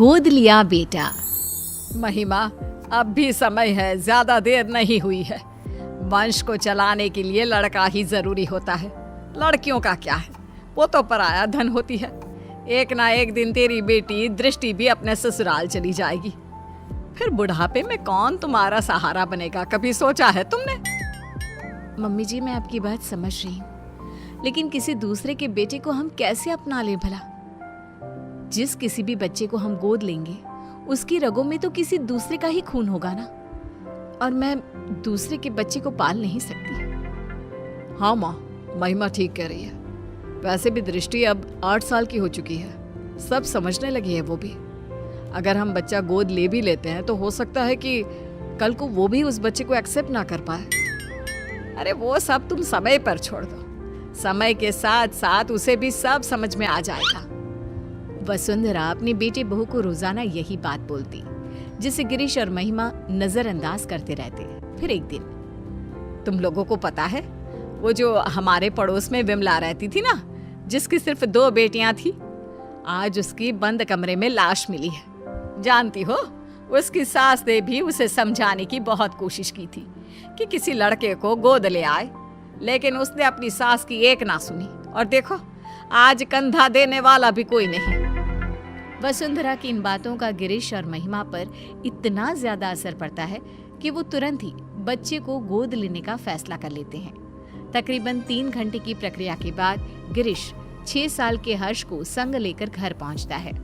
गोद लिया बेटा। महिमा, अब भी समय है, ज्यादा देर नहीं हुई है। वंश को चलाने के लिए लड़का ही जरूरी होता है। लड़कियों का क्या है, वो तो पराया धन होती है। एक ना एक दिन तेरी बेटी दृष्टि भी अपने ससुराल चली जाएगी। फिर बुढ़ापे में कौन तुम्हारा सहारा बनेगा, कभी सोचा है तुमने? मम्मी जी, मैं आपकी बात समझ रही हूँ, लेकिन किसी दूसरे के बेटे को हम कैसे अपना लें भला? जिस किसी भी बच्चे को हम गोद लेंगे उसकी रगों में तो किसी दूसरे का ही खून होगा ना, और मैं दूसरे के बच्चे को पाल नहीं सकती। हाँ माँ, महिमा ठीक कह रही है। वैसे भी दृष्टि अब 8 साल की हो चुकी है, सब समझने लगी है वो भी। अगर हम बच्चा गोद ले भी लेते हैं तो हो सकता है कि कल को वो भी उस बच्चे को एक्सेप्ट ना कर पाए। अरे वो सब तुम समय पर छोड़ दो, समय के साथ साथ उसे भी सब समझ में आ जाएगा। वसुंधरा अपनी बेटी बहू को रोजाना यही बात बोलती, जिसे गिरीश और महिमा नजरअंदाज करते रहते। फिर एक दिन, तुम लोगों को पता है वो जो हमारे पड़ोस में विमला रहती थी ना, जिसकी सिर्फ 2 बेटियां थी, आज उसकी बंद कमरे में लाश मिली है। जानती हो, उसकी सास ने भी उसे समझाने की बहुत कोशिश की थी कि किसी लड़के को गोद ले आए, लेकिन उसने अपनी सास की एक ना सुनी। और देखो, आज कंधा देने वाला भी कोई नहीं। वसुंधरा की इन बातों का गिरीश और महिमा पर इतना ज्यादा असर पड़ता है कि वो तुरंत ही बच्चे को गोद लेने का फैसला कर लेते हैं। तकरीबन 3 घंटे की प्रक्रिया के बाद गिरीश 6 साल के हर्ष को संग लेकर घर पहुंचता है।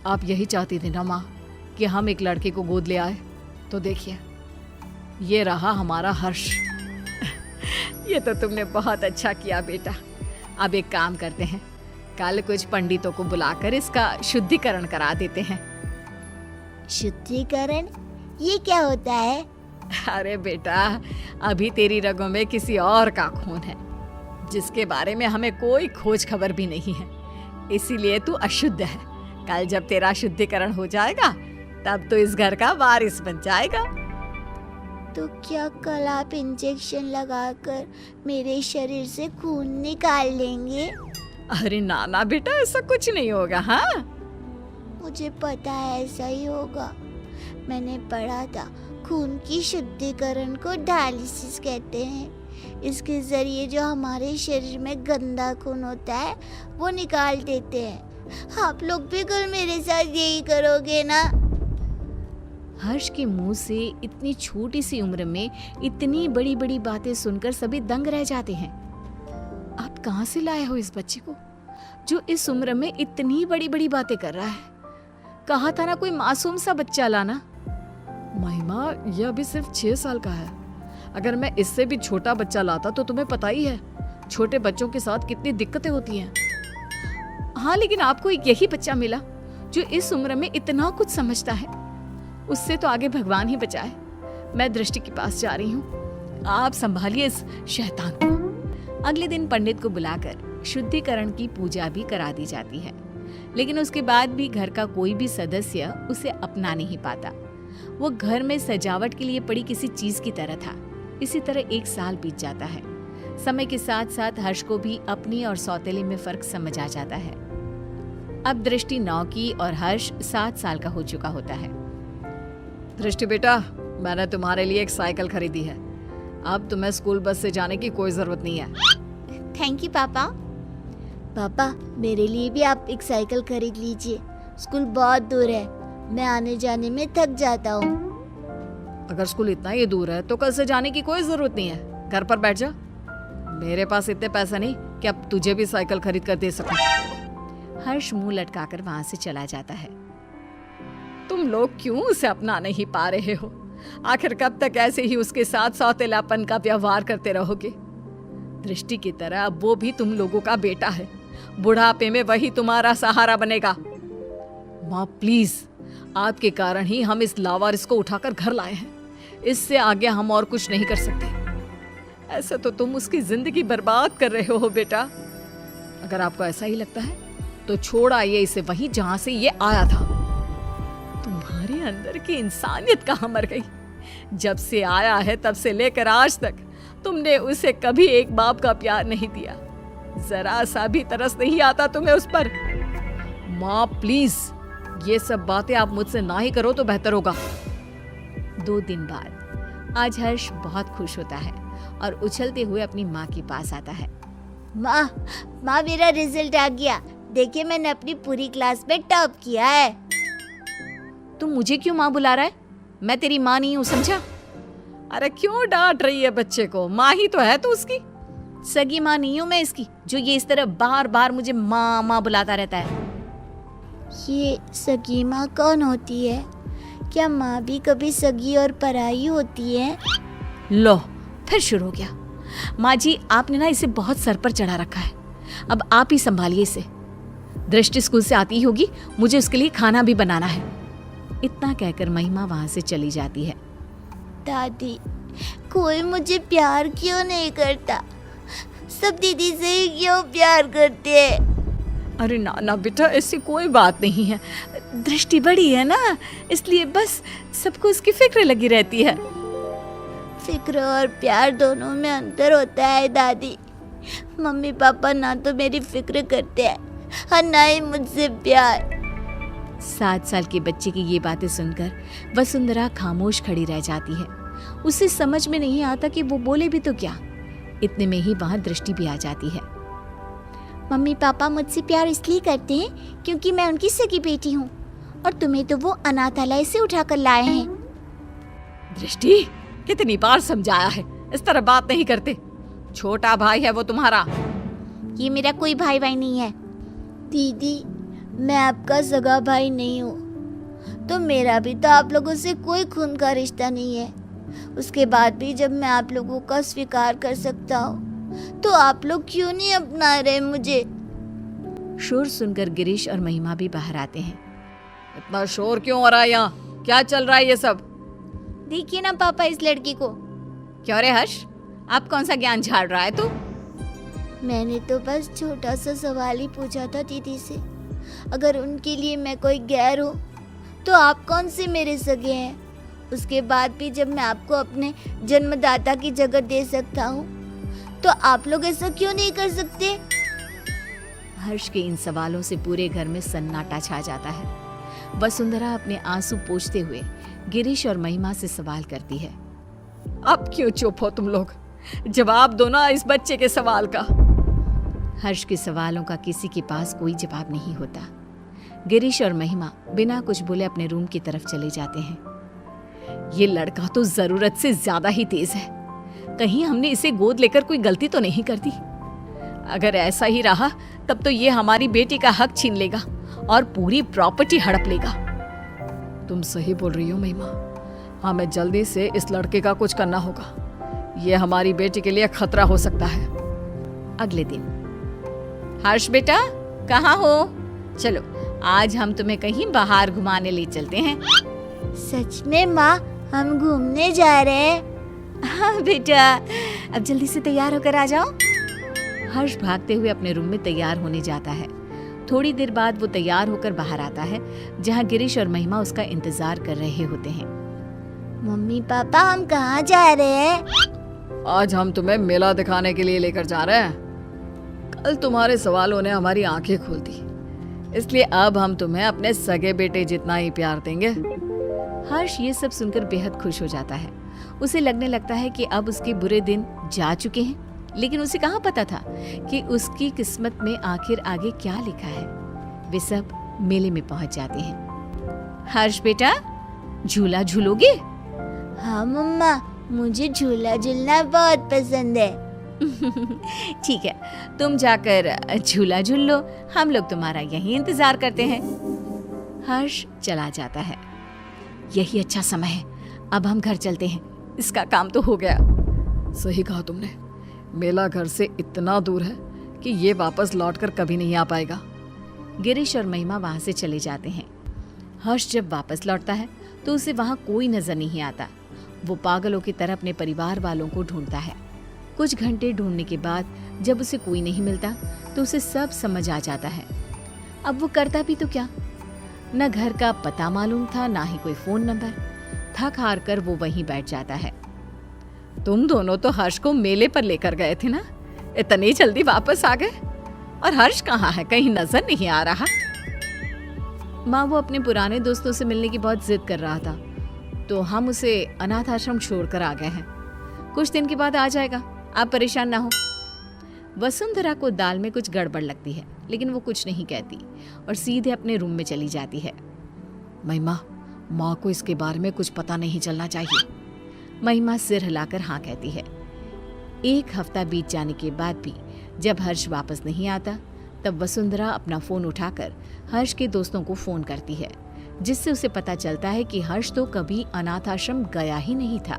आप यही चाहती थी ना माँ कि हम एक लड़के को गोद ले आए? तो देखिए, ये रहा हमारा हर्ष। ये तो तुमने बहुत अच्छा किया बेटा। अब एक काम करते हैं, कल कुछ पंडितों को बुलाकर इसका शुद्धिकरण करा देते हैं। शुद्धिकरण? ये क्या होता है? अरे बेटा, अभी तेरी रगों में किसी और का खून है, जिसके बारे में हमें कोई खोज खबर भी नहीं है, इसीलिए तू अशुद्ध है। कल जब तेरा शुद्धिकरण हो जाएगा तब तो इस घर का वारिस बन जाएगा। तो क्या कल आप इंजेक्शन लगाकर मेरे शरीर से खून निकाल लेंगे? अरे ना ना बेटा, ऐसा कुछ नहीं होगा। हाँ, मुझे पता है ऐसा ही होगा। मैंने पढ़ा था, खून की शुद्धिकरण को डायलिसिस कहते हैं। इसके जरिए जो हमारे शरीर में गंदा खून होता है वो निकाल देते हैं। आप लोग भी कल मेरे साथ यही करोगे ना? हर्ष के मुंह से इतनी छोटी सी उम्र में इतनी बड़ी बड़ी बातें सुनकर सभी दंग रह जाते हैं। आप कहाँ से लाए हो इस बच्चे को जो इस उम्र में इतनी बड़ी बड़ी बातें कर रहा है? कहा था ना कोई मासूम सा बच्चा लाना। महिमा, यह अभी सिर्फ 6 साल का है। अगर मैं इससे भी छोटा बच्चा लाता तो तुम्हें पता ही है छोटे बच्चों के साथ कितनी दिक्कतें होती हैं। हाँ, लेकिन आपको एक यही बच्चा मिला जो इस उम्र में इतना कुछ समझता है। उससे तो आगे भगवान ही बचाए। मैं दृष्टि के पास जा रही हूँ, आप संभालिए इस शैतान को। अगले दिन पंडित को बुलाकर शुद्धिकरण की पूजा भी करा दी जाती है, लेकिन उसके बाद भी घर का कोई भी सदस्य उसे अपना नहीं पाता। वो घर में सजावट के लिए पड़ी किसी चीज की तरह था। इसी तरह 1 साल बीत जाता है। समय के साथ साथ हर्ष को भी अपनी और सौतेले में फर्क समझ आ जाता है। अब दृष्टि 9 की और हर्ष 7 साल का हो चुका होता है। दृष्टि बेटा, मैंने तुम्हारे लिए एक साइकिल खरीदी है। अब तुम्हें स्कूल बस से जाने की कोई जरूरत नहीं है। थैंक यू पापा। पापा, मेरे लिए भी आप एक साइकिल खरीद लीजिए। स्कूल बहुत दूर है, मैं आने जाने में थक जाता हूँ। अगर स्कूल इतना ही दूर है तो कल से जाने की कोई जरूरत नहीं है, घर पर बैठ जा। मेरे पास इतने पैसे नहीं कि अब तुझे भी साइकिल खरीद कर दे सकूं। हर्ष मुंह लटकाकर वहां से चला जाता है। तुम लोग क्यों उसे अपना नहीं पा रहे हो? आखिर कब तक ऐसे ही उसके साथ सौतेलापन का व्यवहार करते रहोगे? दृष्टि की तरह अब वो भी तुम लोगों का बेटा है। बुढ़ापे में वही तुम्हारा सहारा बनेगा। माँ प्लीज, आपके कारण ही हम इस लावारिस को उठाकर घर लाए हैं। इससे आगे हम और कुछ नहीं कर सकते। ऐसे तो तुम उसकी जिंदगी बर्बाद कर रहे हो बेटा। अगर आपको ऐसा ही लगता है तो छोड़ आइए इसे वहीं जहां से ये आया था। तुम्हारे अंदर की इंसानियत कहाँ मर गई? जब से आया है तब से लेकर आज तक तुमने उसे कभी एक बाप का प्यार नहीं दिया। जरा सा भी तरस नहीं आता तुम्हें उस पर। माँ प्लीज, ये सब बातें आप मुझसे ना ही करो तो बेहतर होगा। 2 दिन बाद आज हर्ष बहुत खुश होता है और उछलते हुए अपनी माँ के पास आता है। माँ, माँ मेरा रिजल्ट आ गया। देखिए मैंने अपनी पूरी क्लास में टॉप किया है। तुम मुझे क्यों माँ बुला रहा है? मैं तेरी माँ नहीं हूँ, समझा? अरे क्यों डांट रही है बच्चे को? माँ ही तो है तू उसकी। सगी माँ नहीं हूँ मैं इसकी, जो ये इस तरह बार बार मुझे माँ माँ बुलाता रहता है। ये सगी माँ कौन होती है? क्या माँ भी कभी सगी और पराई होती है? लो, फिर शुरू हो गया। माँ जी, आपने ना इसे बहुत सर पर चढ़ा रखा है। अब आप ही संभालिए इसे। दृष्टि स्कूल से आती ही होगी, मुझे उसके लिए खाना भी बनाना है। इतना कहकर महिमा वहां से चली जाती है। दादी, कोई मुझे प्यार क्यों नहीं करता? सब दीदी से ही क्यों प्यार करते हैं? अरे ना ना बेटा, ऐसी कोई बात नहीं है। दृष्टि बड़ी है ना, इसलिए बस सबको उसकी फिक्र लगी रहती है। फिक्र और प्यार दोनों में अंतर होता है दादी। मम्मी पापा ना तो मेरी फिक्र करते हैं और ना ही मुझसे प्यार। 7 साल के बच्चे की ये बातें सुनकर वसुंधरा खामोश खड़ी रह जाती है। उसे समझ में नहीं आता कि वो बोले भी तो क्या। इतने में ही वहां दृष्टि भी आ जाती है। मम्मी पापा मुझसे प्यार इसलिए करते हैं क्योंकि मैं उनकी सगी बेटी हूँ और तुम्हें तो वो अनाथालय से उठाकर लाए हैं। दृष्टि, कितनी बार समझाया है, इस तरह बात नहीं करते। छोटा भाई है वो तुम्हारा। ये मेरा कोई भाई भाई नहीं है। दीदी, मैं आपका सगा भाई नहीं हूँ, तो मेरा भी तो आप लोगों से कोई खून का रिश्ता नहीं है। उसके बाद भी जब मैं आप लोगों का स्वीकार कर सकता हूँ, तो आप लोग क्यों नहीं अपना रहे मुझे? शोर सुनकर गिरीश और महिमा भी बाहर आते हैं। इतना शोर क्यों हो रहा है यहाँ? क्या चल रहा है ये सब? देखिए ना पापा इस लड़की को। क्यों रे हर्ष, आप कौन सा ज्ञान झाड़ रहा है तू? मैंने तो बस छोटा सा सवाल ही पूछा था दीदी से। अगर उनके लिए मैं कोई गैर हूँ, तो आप कौन से मेरे सगे हैं? उसके बाद भी जब मैं आपको अपने जन्मदाता की जगह दे सकता हूँ, तो आप लोग ऐसा क्यों नहीं कर सकते? हर्ष के इन सवालों से पूरे घर में सन्नाटा छा जाता है। वसुंधरा अपने आंसू पोंछते हुए गिरीश और महिमा से सवाल करती है। अब क्यों चुप हो तुम लोग? जवाब दो ना इस बच्चे के सवाल का। हर्ष के सवालों का किसी के पास कोई जवाब नहीं होता। गिरीश और महिमा बिना कुछ बोले अपने रूम की तरफ चले जाते हैं। ये लड़का तो जरूरत से ज्यादा ही तेज है। कहीं हमने इसे गोद लेकर कोई गलती तो नहीं कर दी? अगर ऐसा ही रहा तब तो ये हमारी बेटी का हक छीन लेगा और पूरी प्रॉपर्टी हड़प लेगा। तुम सही बोल रही हो महिमा। हमें जल्दी से इस लड़के का कुछ करना होगा। ये हमारी बेटी के लिए खतरा हो सकता है। अगले दिन, हर्ष बेटा कहाँ हो? चलो आज हम तुम्हें कहीं बाहर घुमाने ले चलते हैं। सच में माँ, हम घूमने जा रहे हैं? हाँ बेटा, अब जल्दी से तैयार होकर आ जाओ। हर्ष भागते हुए अपने रूम में तैयार होने जाता है। थोड़ी देर बाद वो तैयार होकर बाहर आता है, जहाँ गिरीश और महिमा उसका इंतजार कर रहे होते हैं। मम्मी पापा, हम कहाँ जा रहे हैं? आज हम तुम्हें मेला दिखाने के लिए लेकर जा रहे हैं। कल तुम्हारे सवालों ने हमारी आंखें खोल दी, इसलिए अब हम तुम्हें अपने सगे बेटे जितना ही प्यार देंगे। हर्ष ये सब सुनकर बेहद खुश हो जाता है। उसे लगने लगता है कि अब उसके बुरे दिन जा चुके हैं, लेकिन उसे कहाँ पता था कि उसकी किस्मत में आखिर आगे क्या लिखा है। वे सब मेले में पहुंच जाते हैं। हर्ष बेटा, झूला झूलोगे? हाँ मम्मा, मुझे झूला झूलना बहुत पसंद है। ठीक है, तुम जाकर झूला झूल लो, हम लोग तुम्हारा यहीं इंतजार करते हैं। हर्ष चला जाता है। यही अच्छा समय है, अब हम घर चलते हैं, इसका काम तो हो गया। सही कहा तुमने, मेला घर से इतना दूर है कि ये वापस लौटकर कभी नहीं आ पाएगा। गिरीश और महिमा वहां से चले जाते हैं। हर्ष जब वापस लौटता है तो उसे वहां कोई नजर नहीं आता। वो पागलों की तरह अपने परिवार वालों को ढूंढता है। कुछ घंटे ढूंढने के बाद जब उसे कोई नहीं मिलता तो उसे सब समझ आ जाता है। अब वो करता भी तो क्या? न घर का पता मालूम था, ना ही कोई फोन नंबर। थक हार कर वो वहीं बैठ जाता है। तुम दोनों तो हर्ष को मेले पर लेकर गए थे ना, इतनी जल्दी वापस आ गए? और हर्ष कहाँ है? कहीं नजर नहीं आ रहा। माँ, वो अपने पुराने दोस्तों से मिलने की बहुत जिद कर रहा था, तो हम उसे अनाथ आश्रम छोड़कर आ गए हैं। कुछ दिन के बाद आ जाएगा, आप परेशान ना हो। वसुंधरा को दाल में कुछ गड़बड़ लगती है, लेकिन वो कुछ नहीं कहती और सीधे अपने रूम में चली जाती है। महिमा, माँ को इसके बारे में कुछ पता नहीं चलना चाहिए। महिमा सिर हिलाकर हाँ कहती है। एक हफ्ता बीत जाने के बाद भी जब हर्ष वापस नहीं आता, तब वसुंधरा अपना फोन उठाकर हर्ष के दोस्तों को फोन करती है, जिससे उसे पता चलता है कि हर्ष तो कभी अनाथ आश्रम गया ही नहीं था।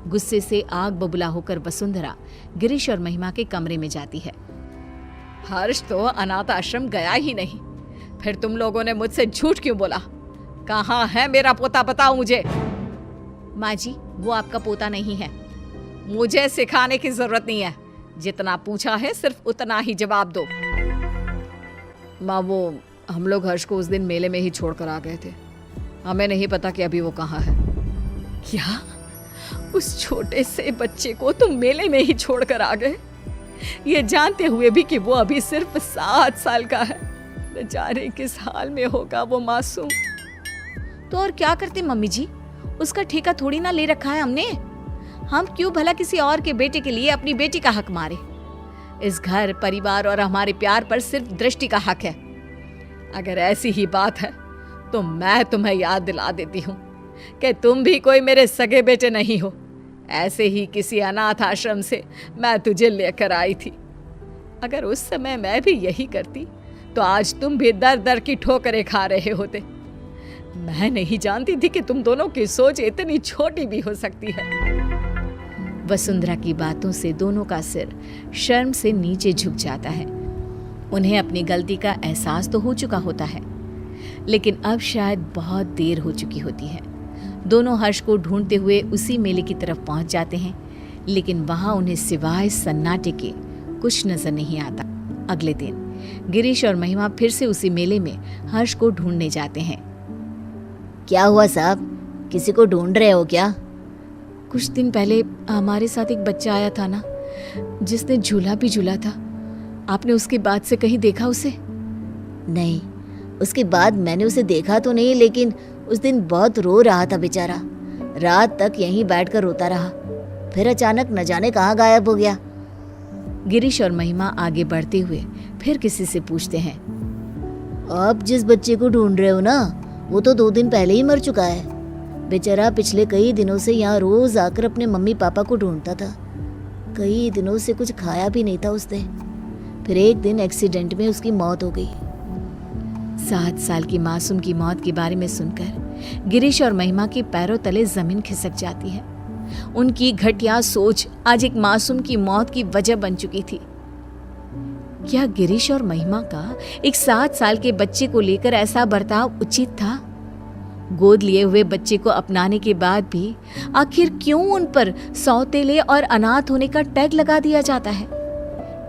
गुस्से से आग बबूला होकर वसुंधरा गिरीश और महिमा के कमरे में जाती है। हर्ष तो अनाथ आश्रम गया ही नहीं, फिर तुम लोगों ने मुझसे झूठ क्यों बोला? कहाँ है मेरा पोता, बताओ मुझे। माँ जी, वो आपका पोता नहीं है। मुझे सिखाने की जरूरत नहीं है, जितना पूछा है सिर्फ उतना ही जवाब दो। माँ, वो हम लोग हर्ष को उस दिन मेले में ही छोड़कर आ गए थे, हमें नहीं पता कि अभी वो कहाँ है। क्या? उस छोटे से बच्चे को तुम मेले में ही छोड़कर आ गए, ये जानते हुए भी कि वो अभी सिर्फ 7 साल का है। बेचारे किस हाल में होगा वो मासूम। तो और क्या करते मम्मी जी, उसका ठेका थोड़ी ना ले रखा है हमने। हम क्यों भला किसी और के बेटे के लिए अपनी बेटी का हक मारे। इस घर, परिवार और हमारे प्यार पर सिर्फ दृष्टि का हक है। अगर ऐसी ही बात है तो मैं तुम्हें याद दिला देती हूँ कि तुम भी कोई मेरे सगे बेटे नहीं हो। ऐसे ही किसी अनाथ आश्रम से मैं तुझे लेकर आई थी। अगर उस समय मैं भी यही करती तो आज तुम भी दर दर की ठोकरें खा रहे होते। मैं नहीं जानती थी कि तुम दोनों की सोच इतनी छोटी भी हो सकती है। वसुंधरा की बातों से दोनों का सिर शर्म से नीचे झुक जाता है। उन्हें अपनी गलती का एहसास तो हो चुका होता है, लेकिन अब शायद बहुत देर हो चुकी होती है। दोनों हर्ष को ढूंढते हुए उसी मेले की तरफ पहुंच जाते हैं, लेकिन वहां उन्हें सिवाय सन्नाटे के कुछ नजर नहीं आता। अगले दिन गिरीश और महिमा फिर से उसी मेले में हर्ष को ढूंढने जाते हैं। क्या हुआ साहब, किसी को ढूंढ रहे हो क्या? कुछ दिन पहले हमारे साथ एक बच्चा आया था ना, जिसने झूला भी झूला था। आपने उसके बाद से कहीं देखा उसे? नहीं, उसके बाद मैंने उसे देखा तो नहीं, लेकिन उस दिन बहुत रो रहा था बेचारा। रात तक यहीं बैठकर रोता रहा, फिर अचानक न जाने कहाँ गायब हो गया। गिरीश और महिमा आगे बढ़ते हुए फिर किसी से पूछते हैं। आप जिस बच्चे को ढूंढ रहे हो ना, वो तो 2 दिन पहले ही मर चुका है। बेचारा पिछले कई दिनों से यहाँ रोज आकर अपने मम्मी पापा को ढूंढता था। कई दिनों से कुछ खाया भी नहीं था उसने। फिर एक दिन एक्सीडेंट में उसकी मौत हो गई। 7 साल की मासूम की मौत के बारे में सुनकर गिरीश और महिमा के पैरों तले जमीन खिसक जाती है। उनकी घटिया सोच आज एक मासूम की मौत की वजह बन चुकी थी। क्या गिरीश और महिमा का एक 7 साल के बच्चे को लेकर ऐसा बर्ताव उचित था? गोद लिए हुए बच्चे को अपनाने के बाद भी आखिर क्यों उन पर सौतेले और अनाथ होने का टैग लगा दिया जाता है?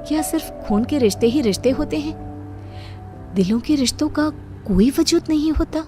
क्या सिर्फ खून के रिश्ते ही रिश्ते होते हैं? दिलों के रिश्तों का कोई वजूद नहीं होता?